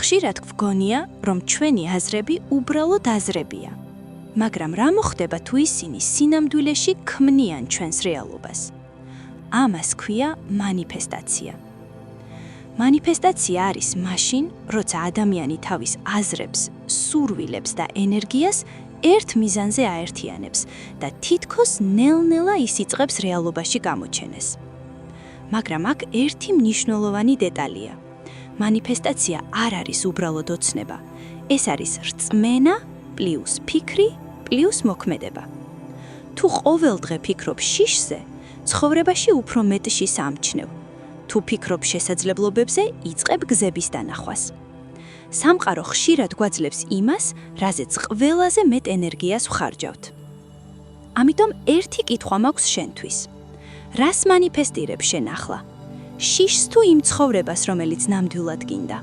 ხშირად გვგონია, რომ ჩვენი აზრები უბრალოდ აზრებია. მაგრამ რა მოხდება თუ ისინი სინამდვილეში ქმნიან ჩვენს რეალობას? ამას ქვია მანიფესტაცია. მანიფესტაცია არის მაშინ, როცა ადამიანი თავის აზრებს, სურვილებს და ენერგიას ერთ მიზანზე აერთიანებს და თითქოს ნელ-ნელა ის იწყებს რეალობაში გამოჩენას. მაგრამ აქ ერთი მნიშვნელოვანი დეტალია. მანიფესტაცია არ არის უბრალოდ ოცნება. ეს არის რწმენა პლუს ფიქრი პლუს მოქმედება. თუ ყოველდღე ფიქრობ შიშზე, ცხოვრებაში უფრო მეტ შიშს ამჩნევ. თუ ფიქრობ შესაძლებლობებზე, იწყებ გზების დანახვას. სამყარო ხშირად გვაძლევს იმას, რაზეც ყველაზე მეტ ენერგიას ვხარჯავთ. ამიტომ ერთი კითხვა მაქვს შენთვის. რას მანიფესტირებ შენ ახლა? შიშს თუ იმ ცხოვრებას, რომელიც ნამდვილად გინდა?